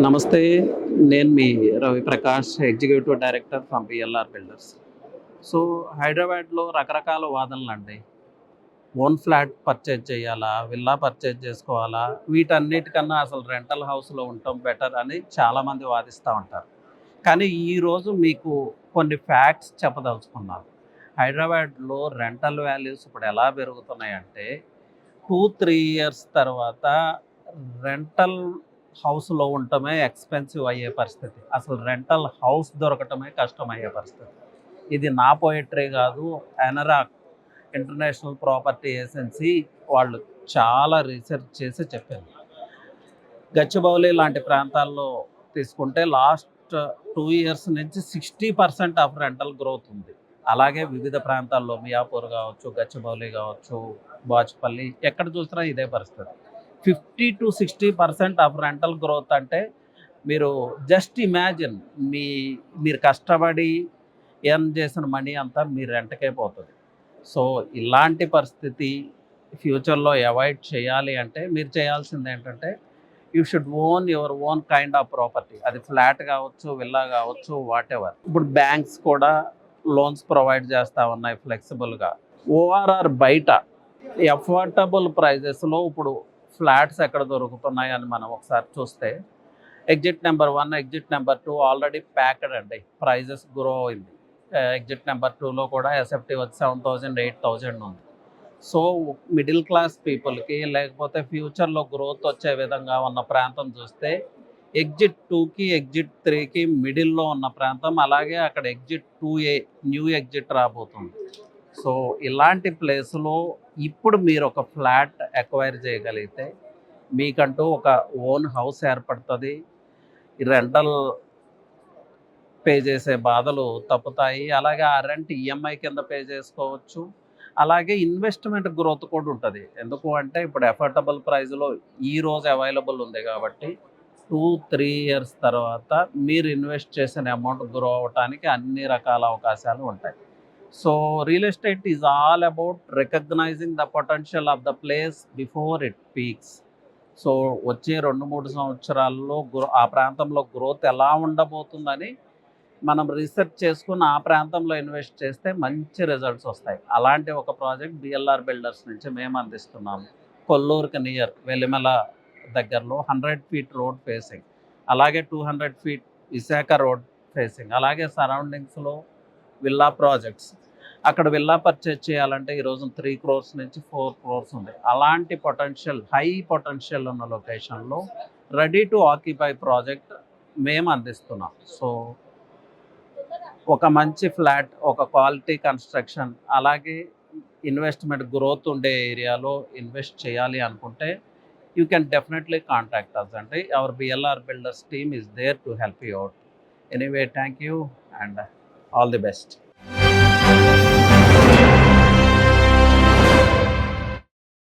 నమస్తే. నేను మీ Ravi Prakash, executive director from BLR builders. So, హైదరాబాద్‌లో రకరకాల వాదనలండి. ఓన్ ఫ్లాట్ పర్చేజ్ చేయాలా? విల్లా పర్చేజ్ చేసుకోవాలా? వీటన్నిటికన్నా అసలు రెంటల్ హౌస్‌లో ఉండటం బెటర్ అని చాలామంది వాదిస్తా ఉంటారు. కానీ ఈరోజు మీకు కొన్ని ఫ్యాక్ట్స్ చెప్పదలుచుకున్నాను. హైదరాబాద్‌లో రెంటల్ వాల్యూస్ ఇప్పుడు ఎలా పెరుగుతున్నాయంటే 2, 3 ఇయర్స్ తర్వాత రెంటల్ హౌస్‌లో ఉండటమే ఎక్స్‌పెన్సివ్ అయ్యే పరిస్థితి. అసలు రెంటల్ హౌస్ దొరకటమే కష్టమయ్యే పరిస్థితి. ఇది నా పోయెట్రీ కాదు. ఎనరాక్ ఇంటర్నేషనల్ ప్రాపర్టీ ఏజెన్సీ వాళ్ళు చాలా రీసెర్చ్ చేసి చెప్పారు. గచ్చిబౌలి లాంటి ప్రాంతాల్లో తీసుకుంటే లాస్ట్ 2 ఇయర్స్ నుంచి 60% ఆఫ్ రెంటల్ గ్రోత్ ఉంది. అలాగే వివిధ ప్రాంతాల్లో మియాపూర్ కావచ్చు, గచ్చిబౌలి కావచ్చు, బాచుపల్లి ఎక్కడ చూసినా ఇదే పరిస్థితి. 50-60% ఆఫ్ రెంటల్ గ్రోత్ అంటే మీరు జస్ట్ ఇమాజిన్ మీరు కష్టపడి ఎర్న్ చేసిన మనీ అంతా మీ రెంట్‌కే పోతది. సో, ఇలాంటి పరిస్థితి ఫ్యూచర్‌లో అవాయిడ్ చేయాలి అంటే మీరు చేయాల్సిందేంటంటే you should own your own kind of property. అది ఫ్లాట్ కావచ్చు, విల్లా కావచ్చు, వాటెవర్. ఇప్పుడు బ్యాంక్స్ కూడా లోన్స్ ప్రొవైడ్ చేస్తా ఉన్నాయి ఫ్లెక్సిబుల్‌గా. ఓఆర్ఆర్ బయట అఫోర్డబుల్ ప్రైజెస్‌లో ఇప్పుడు ఫ్లాట్స్ ఎక్కడ దొరుకుతున్నాయని మనం ఒకసారి చూస్తే exit number 1, exit number 2 already packed అండి. ప్రైజెస్ గ్రో అయింది. ఎగ్జిట్ నెంబర్ 2లో కూడా ఎస్ఎఫ్టీ వచ్చి 7,000, 8,000 ఉంది. సో, మిడిల్ క్లాస్ పీపుల్‌కి లేకపోతే ఫ్యూచర్‌లో గ్రోత్ వచ్చే విధంగా ఉన్న ప్రాంతం చూస్తే ఎగ్జిట్ 2కి, ఎగ్జిట్ 3కి మిడిల్‌లో ఉన్న ప్రాంతం. అలాగే అక్కడ ఎగ్జిట్ 2A న్యూ ఎగ్జిట్ రాబోతుంది. సో, ఇలాంటి ప్లేస్‌లో ఇప్పుడు మీరు ఒక ఫ్లాట్ అక్వైర్ చేయగలిగితే మీకంటూ ఒక ఓన్ హౌస్ ఏర్పడుతుంది. ఈ రెంటల్ పే చేసే బాధలు తప్పుతాయి. అలాగే ఆ రెంట్ ఈఎంఐ కింద పే చేసుకోవచ్చు. అలాగే ఇన్వెస్ట్‌మెంట్ గ్రోత్ కూడా ఉంటది. ఎందుకు అంటే ఇప్పుడు అఫోర్డబుల్ ప్రైస్‌లో ఈరోజు అవైలబుల్ ఉంది కాబట్టి 2, 3 ఇయర్స్ తర్వాత మీరు ఇన్వెస్ట్ చేసిన అమౌంట్ గ్రో అవ్వటానికి అన్ని రకాల అవకాశాలు ఉంటాయి. So, real estate is all about recognising the potential of the place before it peaks. So, వచ్చే 2, 3 సంవత్సరాల్లో ఆ ప్రాంతంలో గ్రోత్ ఎలా ఉండబోతుందని మనం రీసెర్చ్ చేసుకుని ఆ ప్రాంతంలో ఇన్వెస్ట్ చేస్తే మంచి రిజల్ట్స్ వస్తాయి. అలాంటి ఒక ప్రాజెక్ట్ బిఎల్ఆర్ బిల్డర్స్ నుంచి మేము అందిస్తున్నాము. కొల్లూరుకి నియర్ వెలిమల దగ్గరలో 100 ఫీట్ రోడ్ ఫేసింగ్, అలాగే 200 ఫీట్ విశాఖ రోడ్ ఫేసింగ్, అలాగే సరౌండింగ్స్లో విల్లా ప్రాజెక్ట్స్. అక్కడ విల్లా పర్చేజ్ చేయాలంటే ఈరోజు 3 crores నుంచి 4 crores ఉంది. అలాంటి పొటెన్షియల్, హై పొటెన్షియల్ ఉన్న లొకేషన్లో రెడీ టు ఆక్యుపై ప్రాజెక్ట్ మేము అందిస్తున్నాం. సో, ఒక మంచి ఫ్లాట్, ఒక క్వాలిటీ కన్స్ట్రక్షన్, అలాగే ఇన్వెస్ట్మెంట్ గ్రోత్ ఉండే ఏరియాలో ఇన్వెస్ట్ చేయాలి అనుకుంటే you can definitely contact us అండి. Our BLR builders team is there to help you out. Anyway, thank you and all the best.